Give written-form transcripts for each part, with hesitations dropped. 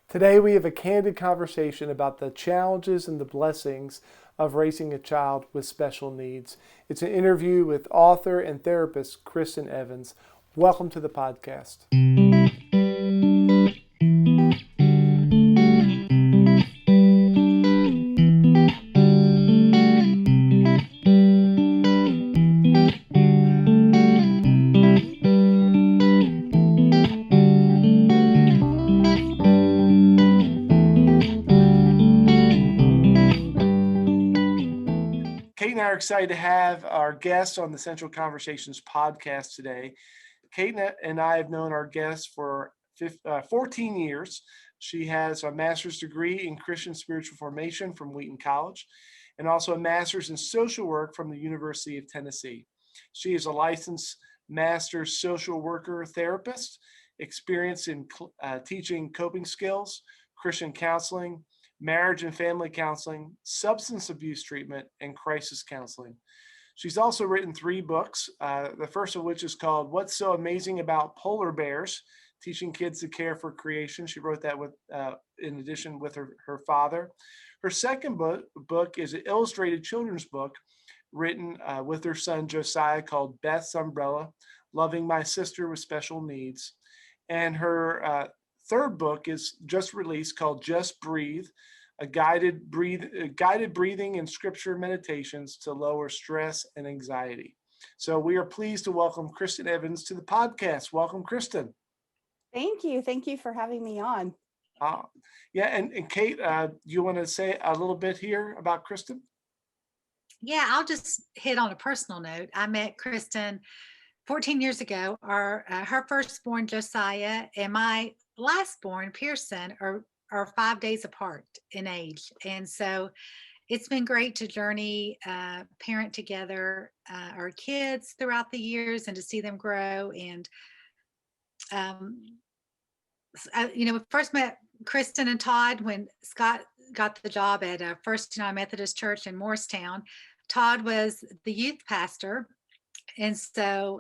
Today we have a candid conversation about the challenges and the blessings of raising a child with special needs. It's an interview with author and therapist Kristen Evans. Welcome to the podcast. Kate and I are excited to have our guest on the Central Conversations podcast today. Kate and I have known our guest for 14 years. She has a master's degree in Christian spiritual formation from Wheaton College and also a master's in social work from the University of Tennessee. She is a licensed master social worker therapist, experienced in teaching coping skills, Christian counseling, marriage and family counseling, substance abuse treatment, and crisis counseling. She's also written 3 books, the first of which is called What's So Amazing About Polar Bears? Teaching Kids to Care for Creation. She wrote that in addition with her father. Her second book is an illustrated children's book written with her son Josiah called Beth's Umbrella, Loving My Sister with Special Needs. And her third book is just released called Just Breathe, a guided breathing and scripture meditations to lower stress and anxiety. So we are pleased to welcome Kristen Evans to the podcast. Welcome, Kristen. Thank you. Thank you for having me on. And Kate, you want to say a little bit here about Kristen? Yeah, I'll just hit on a personal note. I met Kristen 14 years ago. Her firstborn, Josiah, and my lastborn, Pearson, are 5 days apart in age. And so it's been great to journey, parent together our kids throughout the years and to see them grow. And, we first met Kristen and Todd when Scott got the job at First United Methodist Church in Morristown. Todd was the youth pastor. And so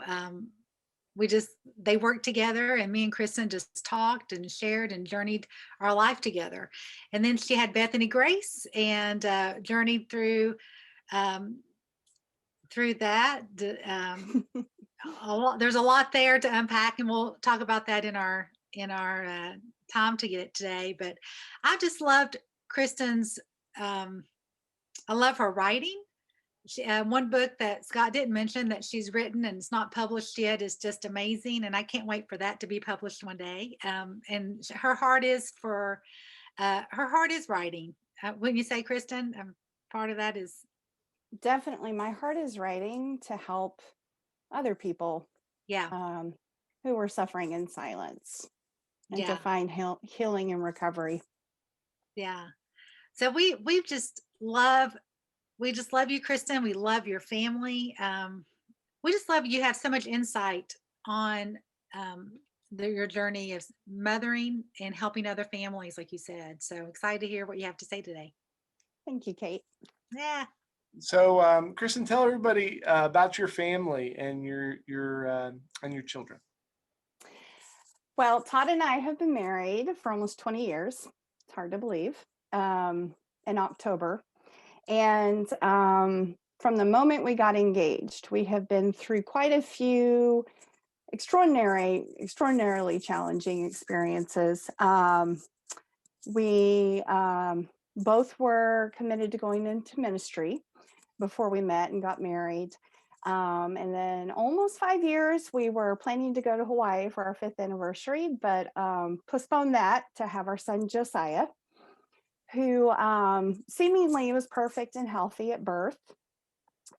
they worked together, and me and Kristen just talked and shared and journeyed our life together. And then she had Bethany Grace and journeyed through that. There's a lot there to unpack, and we'll talk about that in our time today. But I just loved Kristen's. I love her writing. One book that Scott didn't mention that she's written and it's not published yet is just amazing, and I can't wait for that to be published one day. And her heart is writing. Wouldn't you say, Kristen? Part of that is definitely my heart is writing to help other people, who are suffering in silence, and to find healing and recovery. Yeah. So we just love you, Kristen. We love your family. We just love you have so much insight on your journey of mothering and helping other families, like you said. So excited to hear what you have to say today. Thank you, Kate. Yeah. So, Kristen, tell everybody about your family and your children. Well, Todd and I have been married for almost 20 years. It's hard to believe. In October. And from the moment we got engaged, we have been through quite a few extraordinarily challenging experiences. We both were committed to going into ministry before we met and got married. And then almost 5 years, we were planning to go to Hawaii for our 5th anniversary, but postponed that to have our son Josiah, who seemingly was perfect and healthy at birth.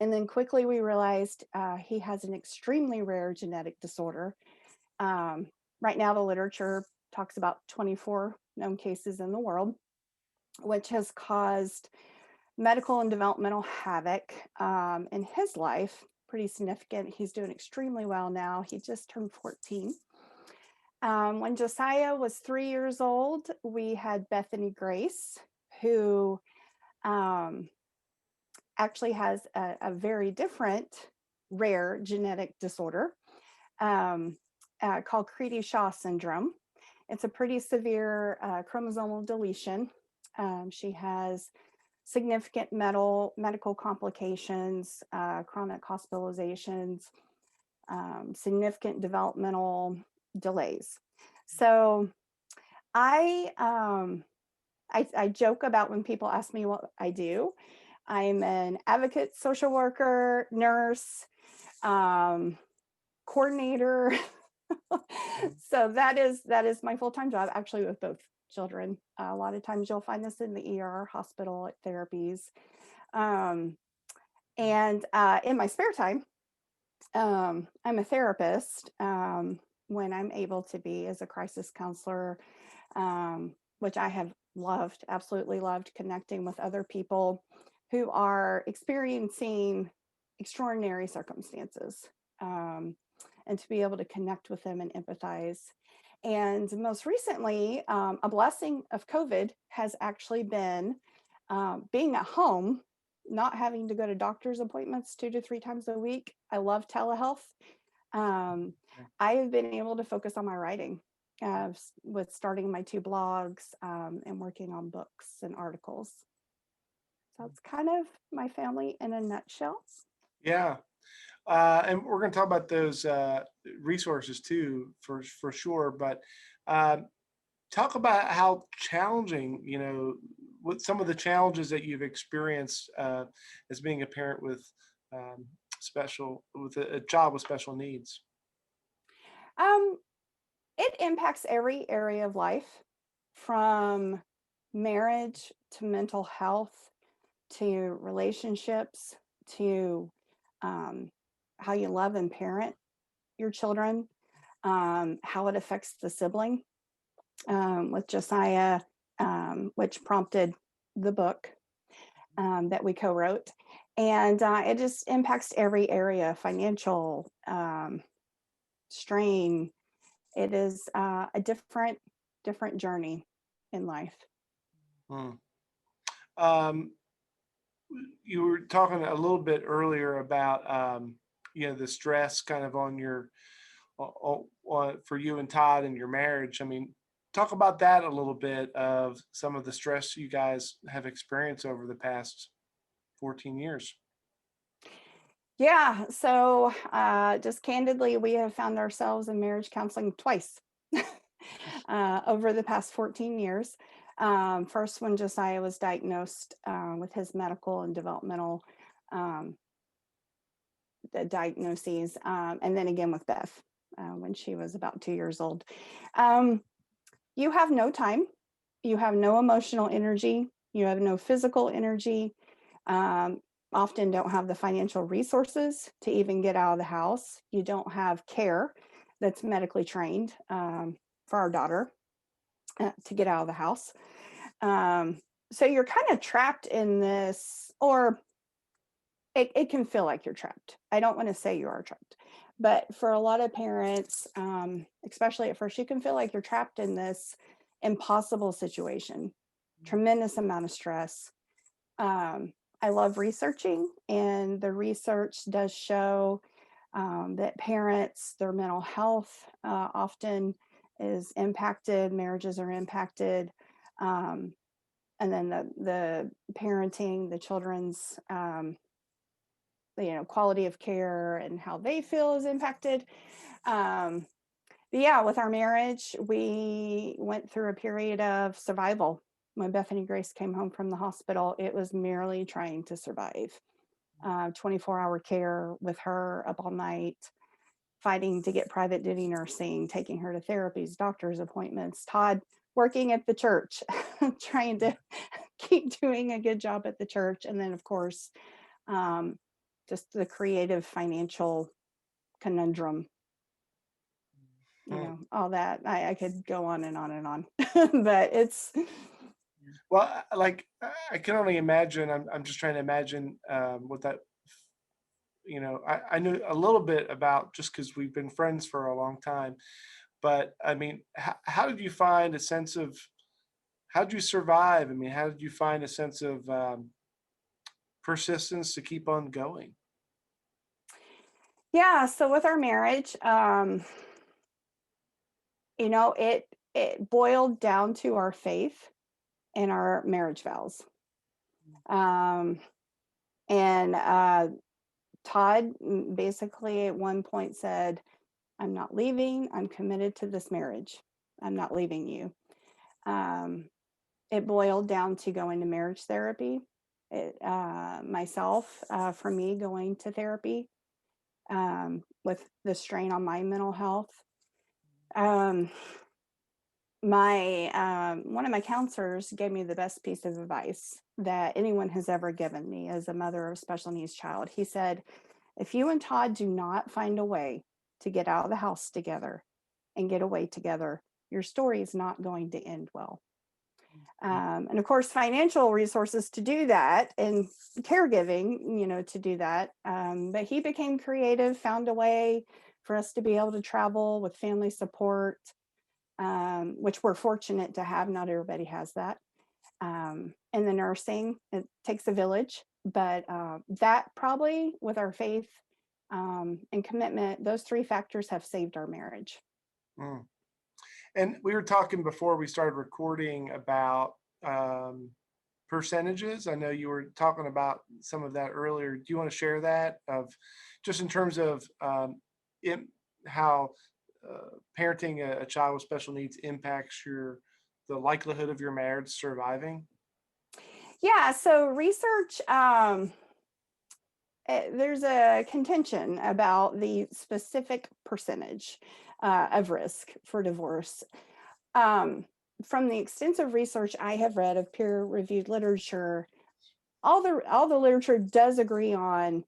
And then quickly we realized he has an extremely rare genetic disorder. Right now, the literature talks about 24 known cases in the world, which has caused medical and developmental havoc in his life, pretty significant. He's doing extremely well now. He just turned 14. When Josiah was 3 years old, we had Bethany Grace, who actually has a very different rare genetic disorder called Credy-Shaw syndrome. It's a pretty severe chromosomal deletion. She has significant medical complications, chronic hospitalizations, significant developmental delays. So I joke about when people ask me what I do. I'm an advocate, social worker, nurse, coordinator. So that is my full-time job, actually, with both children. A lot of times you'll find this in the ER, hospital, at therapies. And in my spare time, I'm a therapist when I'm able to be, as a crisis counselor, which I have loved, absolutely loved, connecting with other people who are experiencing extraordinary circumstances, and to be able to connect with them and empathize. And most recently, a blessing of COVID has actually been being at home, not having to go to doctor's appointments 2 to 3 times a week. I love telehealth. I have been able to focus on my writing, with starting my 2 blogs, and working on books and articles. So it's kind of my family in a nutshell. Yeah. And we're going to talk about those resources too, for sure. But talk about how challenging, what some of the challenges that you've experienced as being a parent with with a child with special needs. It impacts every area of life, from marriage to mental health to relationships to how you love and parent your children, how it affects the sibling, with Josiah, which prompted the book that we co-wrote. And it just impacts every area: financial, strain. It is a different journey in life. You were talking a little bit earlier about the stress kind of on for you and Todd and your marriage. I mean, talk about that a little bit, of some of the stress you guys have experienced over the past 14 years. Yeah, so just candidly, we have found ourselves in marriage counseling twice over the past 14 years. First, when Josiah was diagnosed with his medical and developmental diagnoses, and then again with Beth when she was about 2 years old. You have no time, you have no emotional energy, you have no physical energy, often don't have the financial resources to even get out of the house. You don't have care that's medically trained for our daughter to get out of the house. So you're kind of trapped in this, or it can feel like you're trapped. I don't want to say you are trapped, but for a lot of parents, especially at first, you can feel like you're trapped in this impossible situation, tremendous amount of stress. I love researching, and the research does show that parents, their mental health often is impacted, marriages are impacted, and then the parenting, the children's quality of care and how they feel is impacted. But yeah, with our marriage, we went through a period of survival. When Bethany Grace came home from the hospital, it was merely trying to survive. 24-hour care with her up all night, fighting to get private duty nursing, taking her to therapies, doctor's appointments, Todd working at the church, trying to keep doing a good job at the church. And then, of course, just the creative financial conundrum, all that. I could go on and on and on, but it's. Well, like, I can only imagine. I'm just trying to imagine what that. I knew a little bit about, just because we've been friends for a long time. But I mean, how did you find a sense of? How did you survive? I mean, how did you find a sense of persistence to keep on going? Yeah. So with our marriage, it boiled down to our faith and our marriage vows. And Todd basically at one point said, I'm not leaving. I'm committed to this marriage. I'm not leaving you. It boiled down to going to marriage therapy. Myself, for me, going to therapy with the strain on my mental health. One of my counselors gave me the best piece of advice that anyone has ever given me as a mother of a special needs child. He said, if you and Todd do not find a way to get out of the house together and get away together, your story is not going to end well. And of course, financial resources to do that and caregiving, to do that. But he became creative, found a way for us to be able to travel with family support, which we're fortunate to have. Not everybody has that. And the nursing, it takes a village, but that probably with our faith and commitment, those three factors have saved our marriage. Mm. And we were talking before we started recording about percentages. I know you were talking about some of that earlier. Do you want to share that of just in terms of how parenting a child with special needs impacts the likelihood of your marriage surviving? Yeah, so research, there's a contention about the specific percentage of risk for divorce. From the extensive research I have read of peer-reviewed literature, all the literature does agree on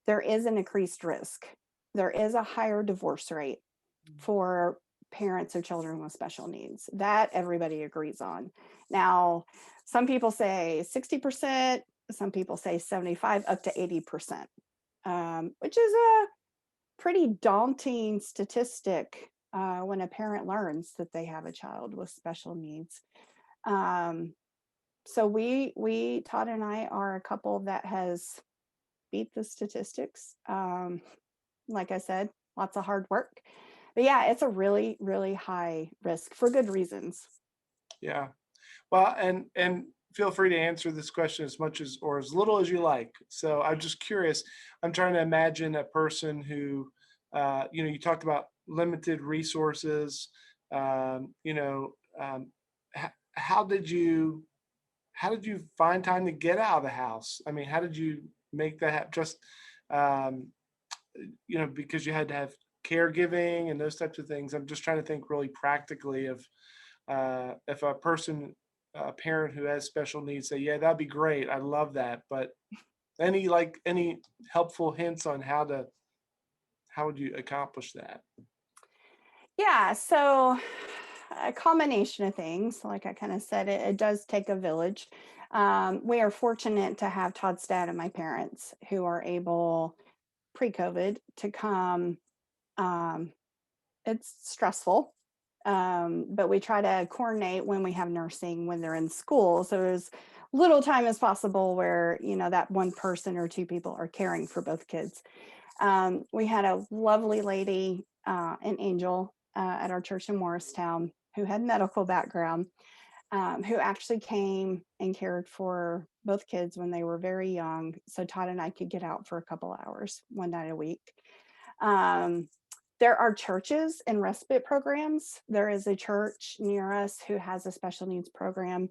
there is an increased risk. There is a higher divorce rate for parents of children with special needs. That everybody agrees on. Now, some people say 60%, some people say 75, up to 80%, which is a pretty daunting statistic when a parent learns that they have a child with special needs. So Todd and I are a couple that has beat the statistics. Like I said, lots of hard work. But yeah, it's a really, really high risk for good reasons. Yeah. Well, and feel free to answer this question as much as or as little as you like. So I'm just curious. I'm trying to imagine a person who, you talked about limited resources. How did you find time to get out of the house? I mean, how did you make that just, because you had to have caregiving and those types of things. I'm just trying to think really practically of if a parent who has special needs say, yeah, that'd be great. I love that. But any helpful hints on how would you accomplish that? Yeah, so a combination of things. Like I kind of said, it does take a village. We are fortunate to have Todd's dad and my parents who are able pre-COVID to come. It's stressful, but we try to coordinate when we have nursing when they're in school. So there's little time as possible where, that one person or two people are caring for both kids. We had a lovely lady, an angel at our church in Morristown who had medical background, who actually came and cared for both kids when they were very young. So Todd and I could get out for a couple hours one night a week. There are churches and respite programs. There is a church near us who has a special needs program,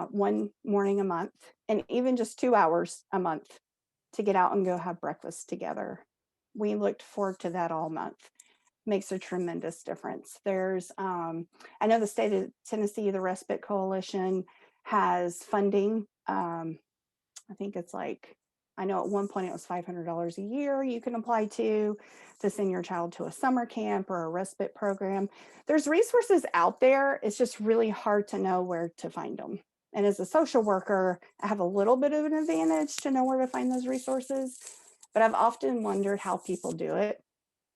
one morning a month, and even just 2 hours a month to get out and go have breakfast together. We looked forward to that all month. Makes a tremendous difference. There's, I know the state of Tennessee, the Respite Coalition has funding. I think it's I know at one point it was $500 a year you can apply to send your child to a summer camp or a respite program. There's resources out there. It's just really hard to know where to find them. And as a social worker, I have a little bit of an advantage to know where to find those resources, but I've often wondered how people do it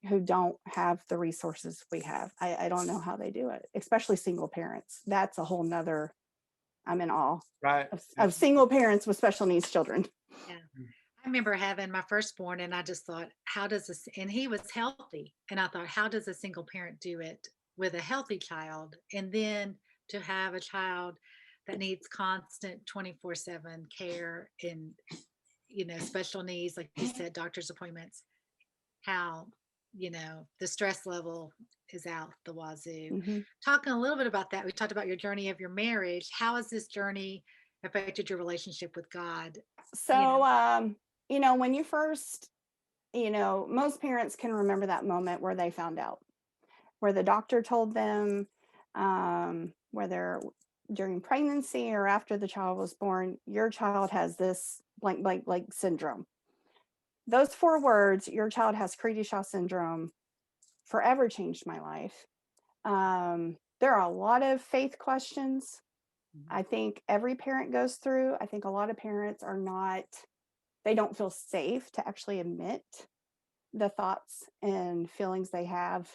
who don't have the resources we have. I don't know how they do it, especially single parents. That's a whole nother, I'm in awe of single parents with special needs children. Yeah. I remember having my firstborn and I just thought, how does this, and he was healthy. And I thought, how does a single parent do it with a healthy child, and then to have a child that needs constant 24/7 care and, special needs, like you said, doctor's appointments, how, the stress level is out the wazoo. Mhm. Talking a little bit about that, we talked about your journey of your marriage. How has this journey affected your relationship with God? You know, So, when you first, most parents can remember that moment where they found out, where the doctor told them, whether during pregnancy or after the child was born, your child has this blank, blank, blank syndrome. Those 4 words, your child has Cree-Duchenne syndrome, forever changed my life. There are a lot of faith questions I think every parent goes through. I think a lot of parents they don't feel safe to actually admit the thoughts and feelings they have,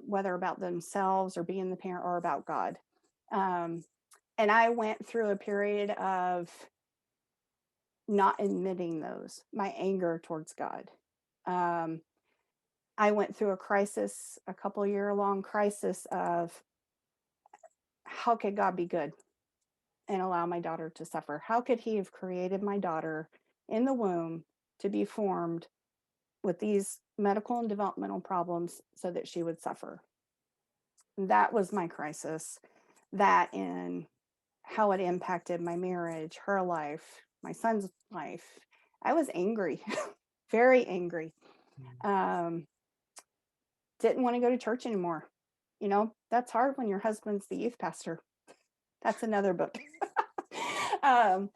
whether about themselves or being the parent or about God. Um, and I went through a period of not admitting my anger towards God. Um, I went through a couple year long crisis of how could God be good and allow my daughter to suffer? How could he have created my daughter in the womb to be formed with these medical and developmental problems so that she would suffer? That was my crisis. That and how it impacted my marriage, her life, my son's life. I was angry, very angry. Um, didn't want to go to church anymore. That's hard when your husband's the youth pastor. That's another book. um,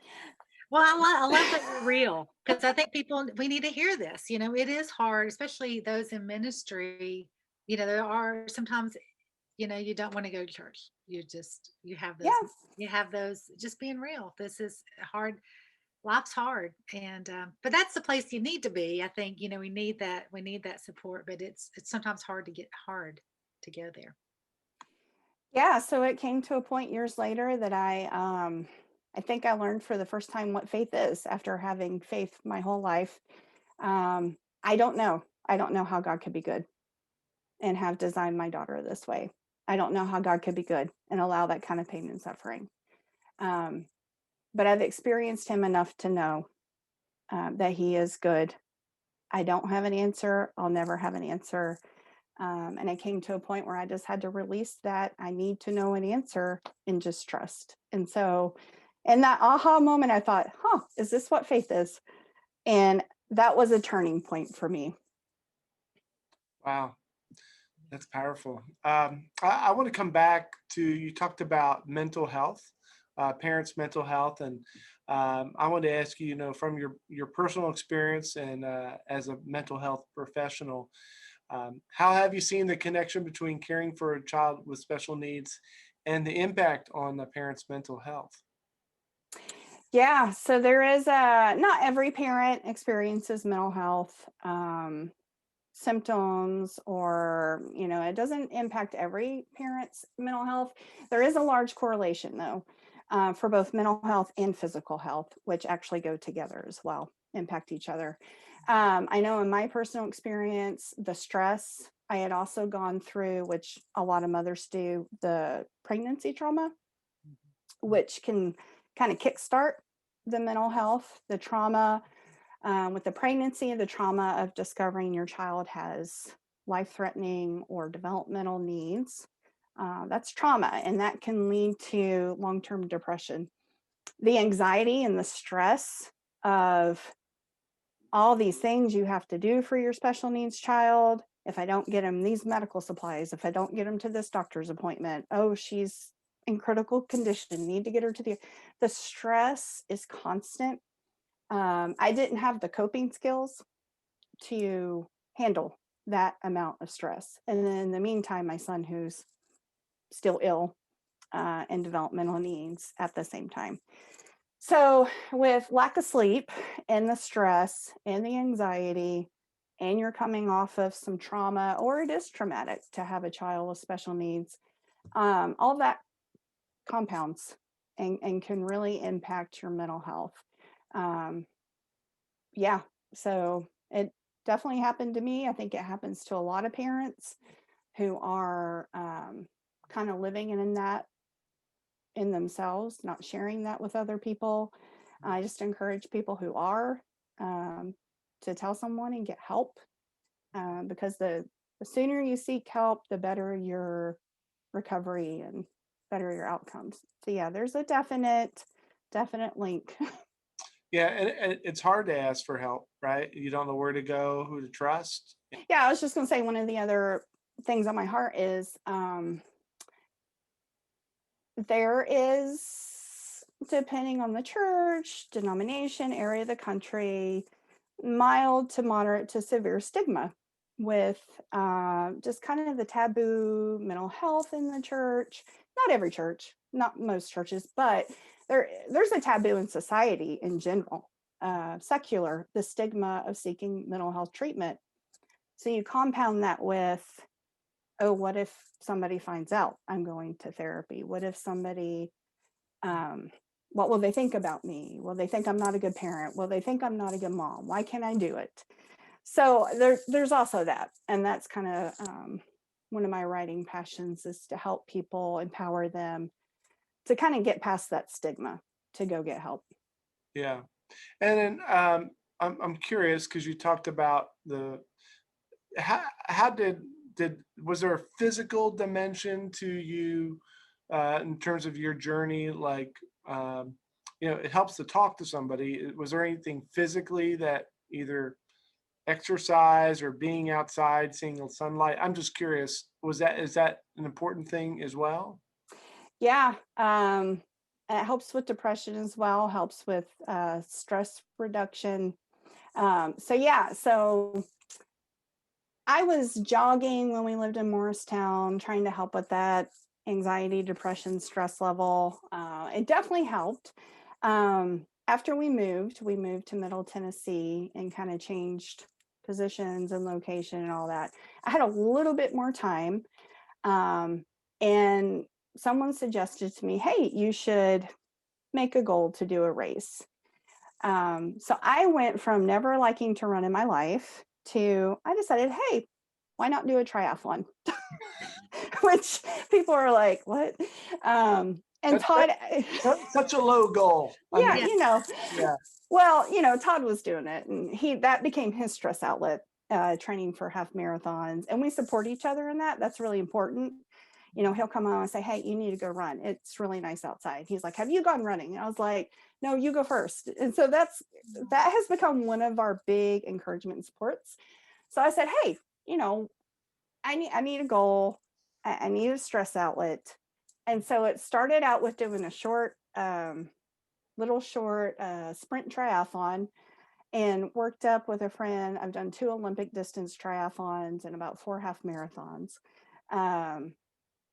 well, I love that you're real, because I think we need to hear this. It is hard, especially those in ministry. There are sometimes, you don't want to go to church. yeah, you have those, just being real. This is hard. Life's hard. And, but that's the place you need to be. I think, we need that support, but it's sometimes hard to go there. yeah. So it came to a point years later that I think I learned for the first time what faith is after having faith my whole life. I don't know. I don't know how God could be good and have designed my daughter this way. I don't know how God could be good and allow that kind of pain and suffering. But I've experienced him enough to know that he is good. I don't have an answer. I'll never have an answer. And it came to a point where I just had to release that I need to know an answer and just trust. And so in that aha moment, I thought, is this what faith is? And that was a turning point for me. Wow, that's powerful. I want to come back to, you talked about mental health, parents' mental health, and I want to ask you, from your personal experience and as a mental health professional, how have you seen the connection between caring for a child with special needs and the impact on the parent's mental health? Yeah, so there is not every parent experiences mental health symptoms, or it doesn't impact every parent's mental health. There is a large correlation though, for both mental health and physical health, which actually go together as well, impact each other. I know in my personal experience, the stress I had also gone through, which a lot of mothers do, the pregnancy trauma, which can kind of kickstart the mental health, the trauma with the pregnancy, the trauma of discovering your child has life-threatening or developmental needs. That's trauma, and that can lead to long-term depression. The anxiety and the stress of all these things you have to do for your special needs child. If I don't get them these medical supplies, if I don't get them to this doctor's appointment, she's in critical condition, need to get her to the stress is constant. I didn't have the coping skills to handle that amount of stress. And then in the meantime, my son, who's still ill and developmental needs at the same time. So with lack of sleep and the stress and the anxiety, and you're coming off of some trauma, or it is traumatic to have a child with special needs, all that compounds and can really impact your mental health. Yeah, so it definitely happened to me. I think it happens to a lot of parents who are kind of living in that in themselves, not sharing that with other people. I just encourage people who are to tell someone and get help, because the sooner you seek help, the better your recovery and better your outcomes. So yeah, there's a definite link. Yeah, and it's hard to ask for help, right? You don't know where to go, who to trust. Yeah, I was just going to say, one of the other things on my heart is there is, depending on the church, denomination, area of the country, mild to moderate to severe stigma with just kind of the taboo mental health in the church. Not every church, not most churches, but there's a taboo in society in general, secular, the stigma of seeking mental health treatment. So you compound that with, oh, what if somebody finds out I'm going to therapy? What if somebody, what will they think about me? Will they think I'm not a good parent? Will they think I'm not a good mom? Why can't I do it? So there's also that. And that's kind of one of my writing passions, is to help people, empower them to kind of get past that stigma, to go get help. Yeah. And then I'm curious, because you talked about how did was there a physical dimension to you in terms of your journey? Like, it helps to talk to somebody. Was there anything physically that either exercise or being outside, seeing the sunlight? I'm just curious, is that an important thing as well? Yeah. It helps with depression as well, helps with stress reduction. So I was jogging when we lived in Morristown, trying to help with that anxiety, depression, stress level. It definitely helped. After we moved to Middle Tennessee and kind of changed positions and location and all that. I had a little bit more time. And someone suggested to me, hey, you should make a goal to do a race. So I went from never liking to run in my life to, I decided, hey, why not do a triathlon? Which people are like, what? And Todd, Such a low goal. yeah, Yeah. well, Todd was doing it, and that became his stress outlet, training for half marathons, and we support each other in that. That's really important. He'll come on and say, hey, you need to go run. It's really nice outside. He's like, have you gone running? And I was like, no, you go first. And so that has become one of our big encouragement and supports. So I said, hey, I need a goal. I need a stress outlet. And so it started out with doing a short, little short sprint triathlon, and worked up with a friend. I've done 2 Olympic distance triathlons and about 4 half marathons.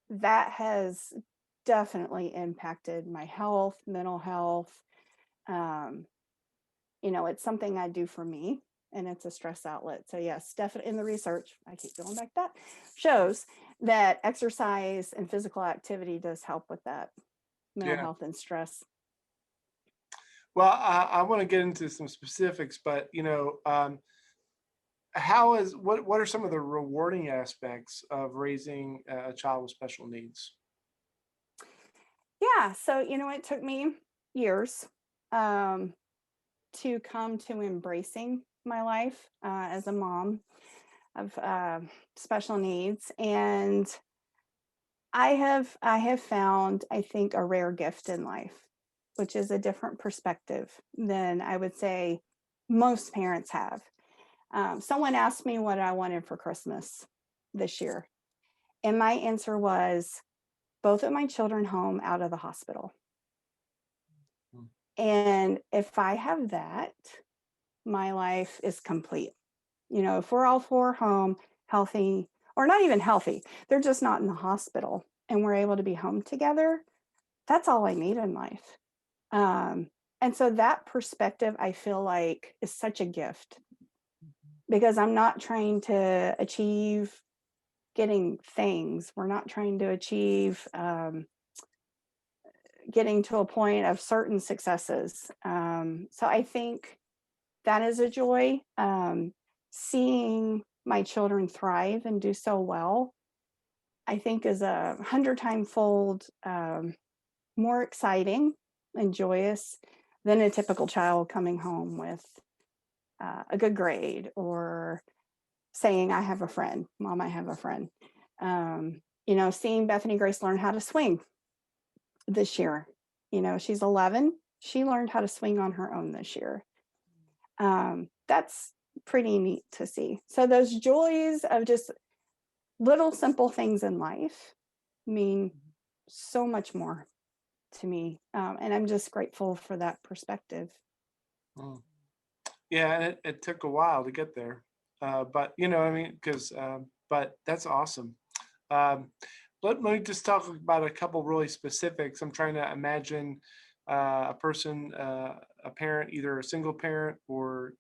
That has definitely impacted my health, mental health. It's something I do for me, and it's a stress outlet. So yes, definitely, in the research, I keep going back to that, shows that exercise and physical activity does help with that mental health and stress. Well, I want to get into some specifics, but what are some of the rewarding aspects of raising a child with special needs? Yeah, so it took me years to come to embracing my life as a mom of special needs, and I have found, I think, a rare gift in life, which is a different perspective than I would say most parents have. Someone asked me what I wanted for Christmas this year, and my answer was both of my children home out of the hospital. And if I have that, my life is complete. If we're all 4 home, healthy, or not even healthy, they're just not in the hospital, and we're able to be home together, that's all I need in life. And so that perspective, I feel like, is such a gift, because I'm not trying to achieve getting things. We're not trying to achieve getting to a point of certain successes. So I think that is a joy. Seeing my children thrive and do so well I think is 100-time-fold more exciting and joyous than a typical child coming home with a good grade or saying, I have a friend, Mom, I have a friend. Seeing Bethany Grace learn how to swing this year. She's 11. She learned how to swing on her own this year. That's pretty neat to see. So those joys of just little simple things in life mean so much more to me. And I'm just grateful for that perspective. Mm. Yeah, and it took a while to get there. But but that's awesome. Let me just talk about a couple really specifics. I'm trying to imagine a person, a parent, either a single parent or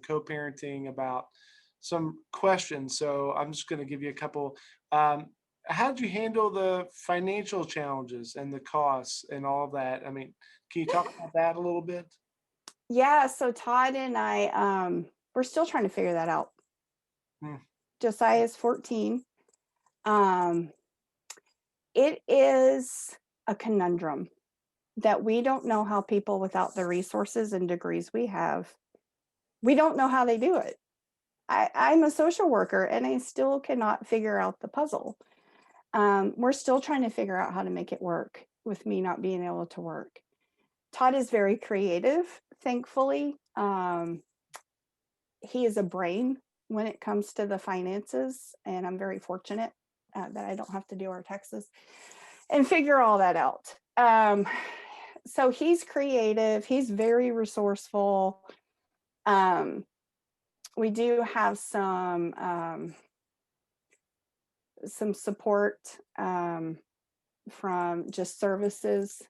co-parenting, about some questions. So I'm just going to give you a couple. How did you handle the financial challenges and the costs and all of that? I mean, can you talk about that a little bit? Yeah, so Todd and I, we're still trying to figure that out. Josiah is 14. It is a conundrum that we don't know how people without the resources and degrees we have, we don't know how they do it. I'm a social worker and I still cannot figure out the puzzle. We're still trying to figure out how to make it work with me not being able to work. Todd is very creative, thankfully. He is a brain when it comes to the finances, and I'm very fortunate that I don't have to do our taxes and figure all that out. So he's creative. He's very resourceful. We do have some support from just services,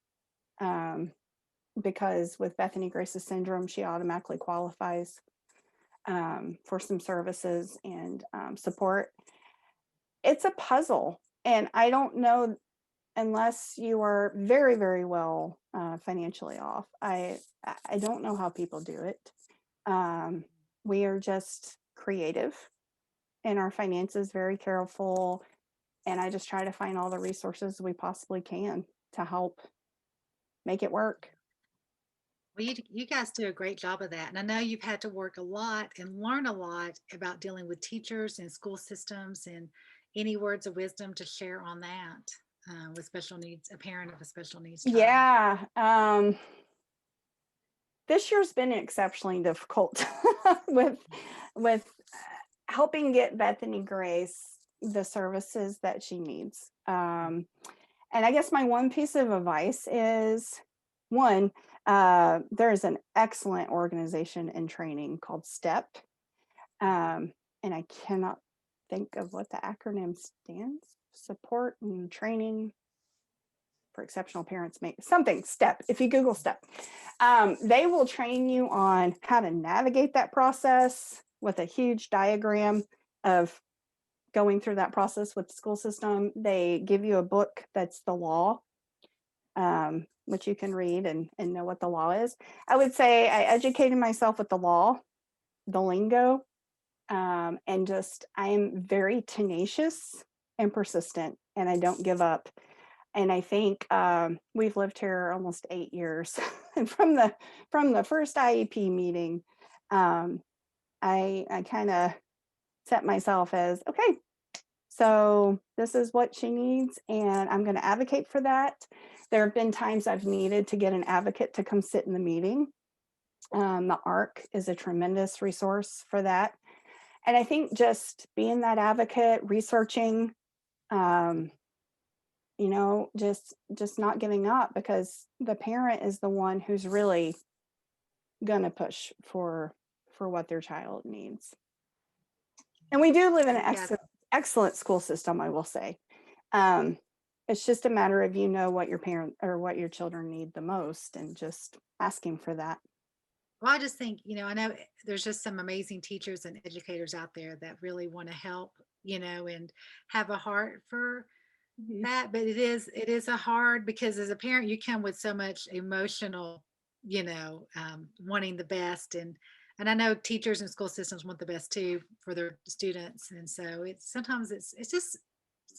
because with Bethany Grace's syndrome, she automatically qualifies for some services and support. It's a puzzle, and I don't know, unless you are very, very well financially off. I don't know how people do it. We are just creative in our finances, very careful, and I just try to find all the resources we possibly can to help make it work. Well, you guys do a great job of that. And I know you've had to work a lot and learn a lot about dealing with teachers and school systems, and any words of wisdom to share on that with special needs, a parent of a special needs child. Yeah. This year's been exceptionally difficult with helping get Bethany Grace the services that she needs. And I guess my one piece of advice is, one, there is an excellent organization in training called STEP. And I cannot think of what the acronym stands. Support and Training for Exceptional Parents, make something, STEP. If you Google STEP, they will train you on how to navigate that process with a huge diagram of going through that process with the school system. They give you a book that's the law, which you can read and know what the law is. I would say I educated myself with the law, the lingo, and just I am very tenacious and persistent, and I don't give up. And I think we've lived here almost 8 years. And from the first IEP meeting, I kind of set myself as, okay, so this is what she needs, and I'm going to advocate for that. There have been times I've needed to get an advocate to come sit in the meeting. The ARC is a tremendous resource for that. And I think just being that advocate, researching, just not giving up, because the parent is the one who's really going to push for what their child needs. And we do live in an excellent school system, I will say. It's just a matter of what your parent or what your children need the most, and just asking for that. Well, I just think, I know there's just some amazing teachers and educators out there that really want to help, and have a heart for that. But it is a hard, because as a parent, you come with so much emotional, wanting the best. And I know teachers and school systems want the best too for their students. And so sometimes it's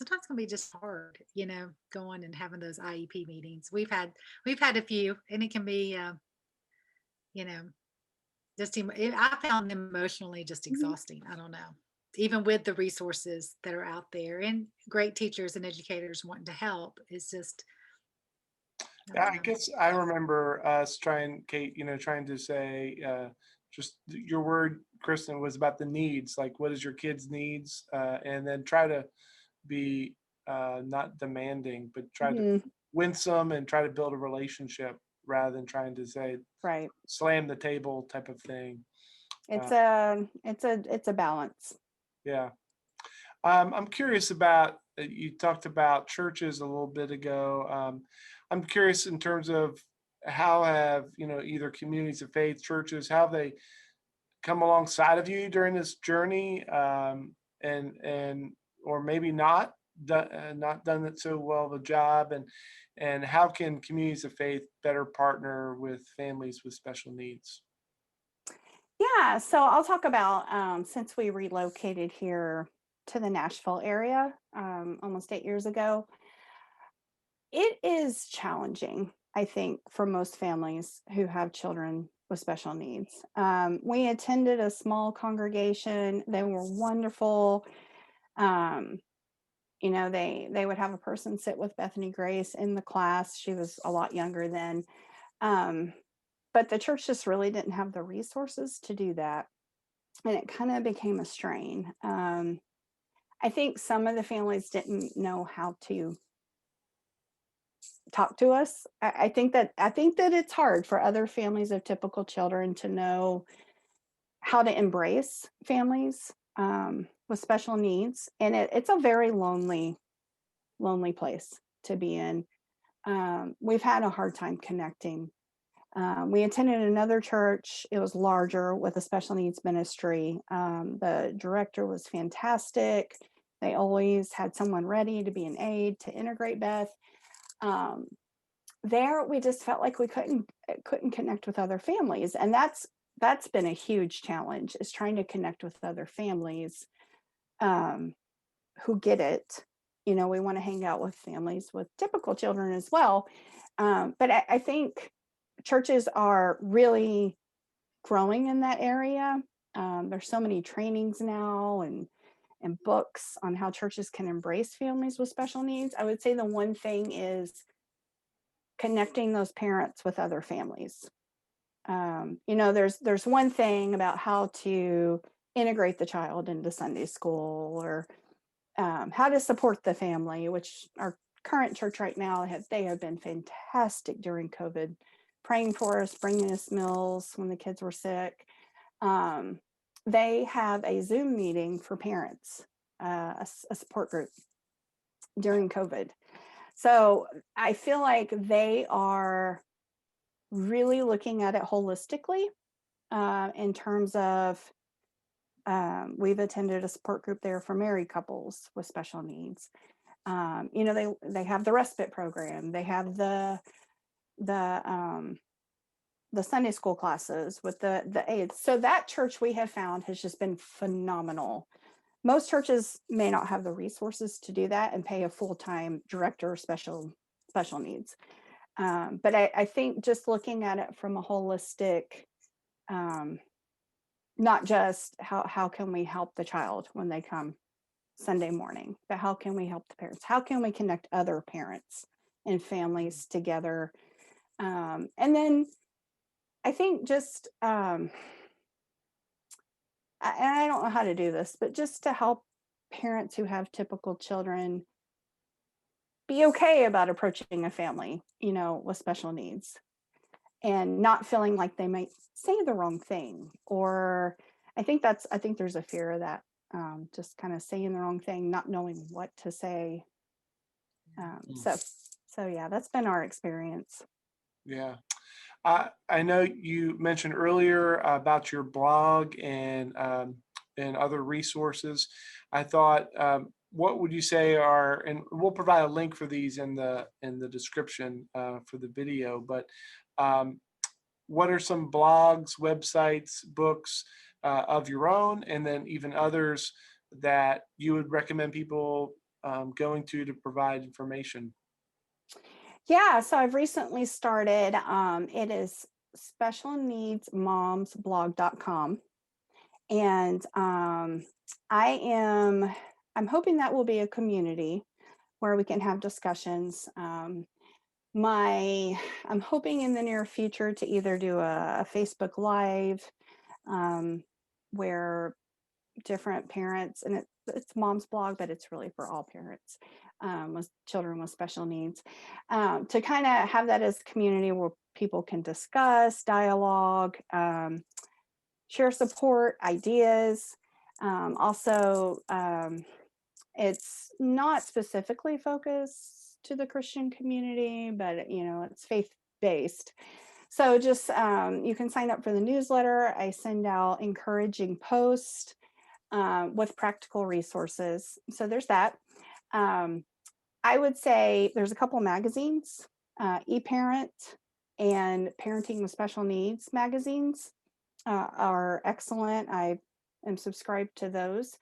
sometimes it can be just hard, going and having those IEP meetings. We've had a few, and it can be, you know, I found them emotionally just Mhm. exhausting. I don't know. Even with the resources that are out there and great teachers and educators wanting to help, it's just, I Yeah, don't I know. guess I remember us trying, Kate, trying to say, just your word, Kristen, was about the needs, like what is your kids' needs, and then try to be not demanding, but try to Mhm. winsome and try to build a relationship rather than trying to say Right. slam the table type of thing. It's Uh, a balance. yeah. I'm curious about, you talked about churches a little bit ago. I'm curious in terms of how have, either communities of faith, churches, how have they come alongside of you during this journey, and or maybe not done it so well of a job, and how can communities of faith better partner with families with special needs? Yeah, so I'll talk about since we relocated here to the Nashville area almost 8 years ago. It is challenging, I think, for most families who have children with special needs. We attended a small congregation. They were wonderful. Um, they would have a person sit with Bethany Grace in the class. She was a lot younger then. Um, but the church just really didn't have the resources to do that. And it kind of became a strain. I think some of the families didn't know how to talk to us. I think that it's hard for other families of typical children to know how to embrace families with special needs, and it's a very lonely place to be in. We've had a hard time connecting. We attended another church. It was larger with a special needs ministry. The director was fantastic. They always had someone ready to be an aide to integrate Beth. Um, there we just felt like we couldn't connect with other families, and that's been a huge challenge, is trying to connect with other families um, who get it. We want to hang out with families with typical children as well, but I think churches are really growing in that area. There's so many trainings now and books on how churches can embrace families with special needs. I would say the one thing is connecting those parents with other families. There's one thing about how to integrate the child into Sunday school, or how to support the family, which our current church right now they have been fantastic during COVID, praying for us, bringing us meals when the kids were sick. Um, they have a Zoom meeting for parents, a support group during COVID. So I feel like they are really looking at it holistically, in terms of we've attended a support group there for married couples with special needs. They have the respite program. They have the um, the Sunday school classes with the aides. So that church, we have found, has just been phenomenal. Most churches may not have the resources to do that and pay a full-time director of special needs. But I think just looking at it from a holistic, um, not just how can we help the child when they come Sunday morning, but how can we help the parents? How can we connect other parents and families together? And then I think just, and I don't know how to do this, but just to help parents who have typical children be okay about approaching a family, with special needs, and not feeling like they might say the wrong thing. Or I think there's a fear of that, just kind of saying the wrong thing, not knowing what to say. Um, Mm. so, so yeah, that's been our experience. Yeah. I know you mentioned earlier about your blog and other resources. I thought, what would you say are, and we'll provide a link for these in the description for the video, but um, what are some blogs, websites, books of your own, and then even others that you would recommend people going to provide information? Yeah, so I've recently started, it is specialneedsmomsblog.com. And I'm hoping that will be a community where we can have discussions. I'm hoping in the near future to either do a Facebook Live where different parents, and it's mom's blog, but it's really for all parents with children with special needs, to kind of have that as a community where people can discuss, dialogue, share support, ideas. Also, it's not specifically focused to the Christian community, but it's faith-based. So just you can sign up for the newsletter. I send out encouraging posts with practical resources. So there's that. I would say there's a couple magazines, eParent and Parenting with Special Needs magazines are excellent. I am subscribed to those.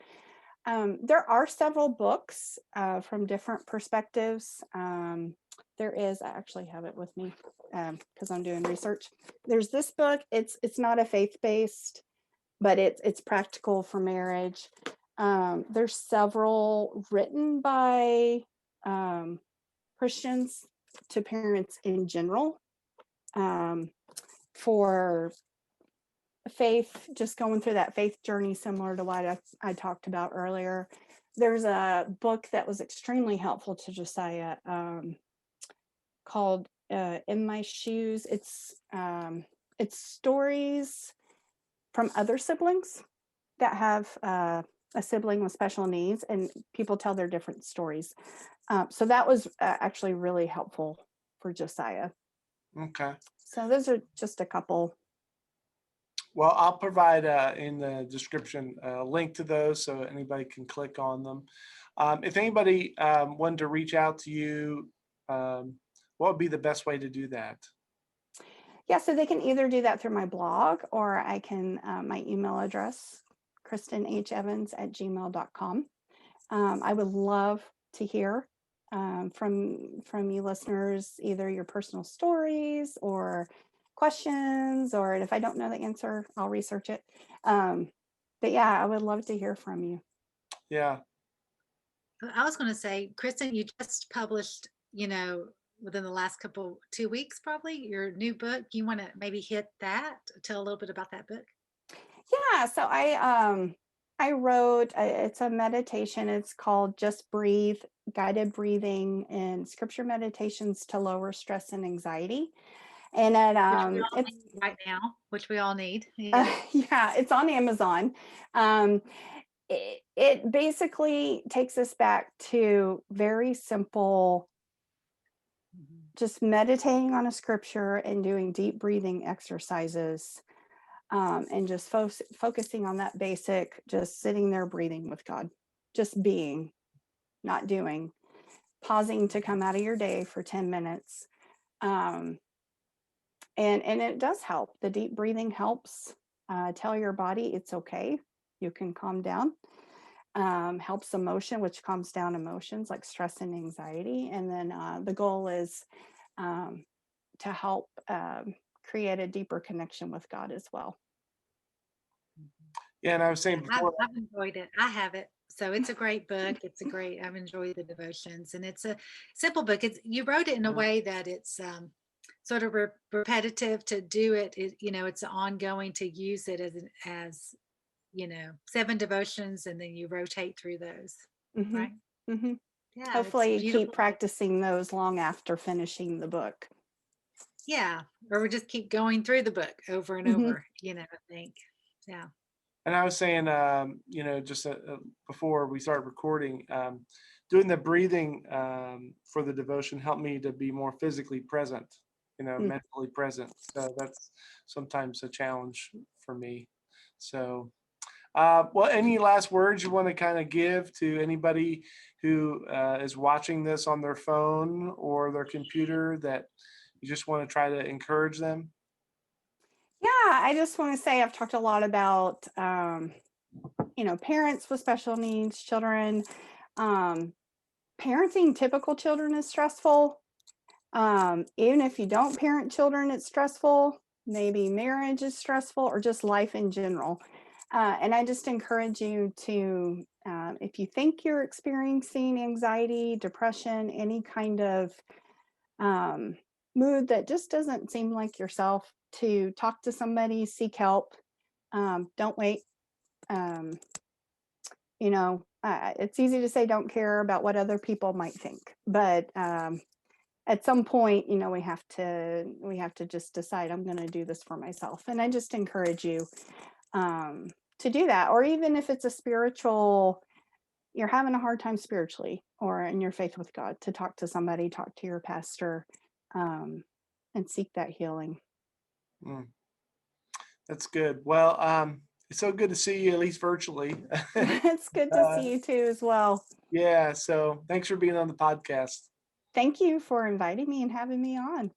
There are several books from different perspectives. There is, I actually have it with me because I'm doing research. There's this book. It's not a faith-based, but it's practical for marriage. There's several written by Christians to parents in general for faith, just going through that faith journey, similar to what I talked about earlier. There's a book that was extremely helpful to Josiah called In My Shoes. It's stories from other siblings that have a sibling with special needs, and people tell their different stories. So that was actually really helpful for Josiah. Okay. So those are just a couple. Well, I'll provide in the description a link to those so anybody can click on them. If anybody wanted to reach out to you, what would be the best way to do that? Yeah, so they can either do that through my blog, or I can, my email address, KristenEvans@gmail.com. I would love to hear from you listeners, either your personal stories or questions, or if I don't know the answer, I'll research it. But yeah, I would love to hear from you. Yeah. I was going to say, Kristen, you just published, within the last 2 weeks, probably your new book. You want to maybe hit that, tell a little bit about that book? Yeah, so I wrote, it's a meditation. It's called Just Breathe, Guided Breathing and Scripture Meditations to Lower Stress and Anxiety. And it's right now, which we all need. Yeah. Yeah, it's on Amazon. It basically takes us back to very simple, just meditating on a scripture and doing deep breathing exercises, and just focusing on that basic, just sitting there breathing with God, just being, not doing, pausing to come out of your day for 10 minutes. And it does help. The deep breathing helps tell your body it's okay. You can calm down. Helps emotion, which calms down emotions like stress and anxiety. And then the goal is to help create a deeper connection with God as well. Yeah, and I was saying before, I've enjoyed it. I have it. So it's a great book. I've enjoyed the devotions, and it's a simple book. You wrote it in a way that it's sort of repetitive to do it. It's ongoing to use it as 7 devotions, and then you rotate through those. Mm-hmm. Right. Mm-hmm. Yeah. Hopefully you keep practicing those long after finishing the book. Yeah. Or we just keep going through the book over and over, I think. Yeah. and I was saying, just before we started recording, doing the breathing for the devotion helped me to be more physically present, mentally present. So that's sometimes a challenge for me. So, well, any last words you want to kind of give to anybody who is watching this on their phone or their computer that you just want to try to encourage them? Yeah, I just want to say I've talked a lot about, parents with special needs, children. parenting typical children is stressful. Even if you don't parent children, it's stressful. Maybe marriage is stressful, or just life in general. And I just encourage you to, if you think you're experiencing anxiety, depression, any kind of mood that just doesn't seem like yourself, to talk to somebody, seek help. Don't wait. It's easy to say don't care about what other people might think, but at some point, we have to just decide, I'm going to do this for myself. And I just encourage you to do that. Or even if it's a spiritual, you're having a hard time spiritually or in your faith with God, to talk to somebody, talk to your pastor, and seek that healing. That's good. Well, it's so good to see you, at least virtually. It's good to see you too as well. Yeah. So thanks for being on the podcast. Thank you for inviting me and having me on.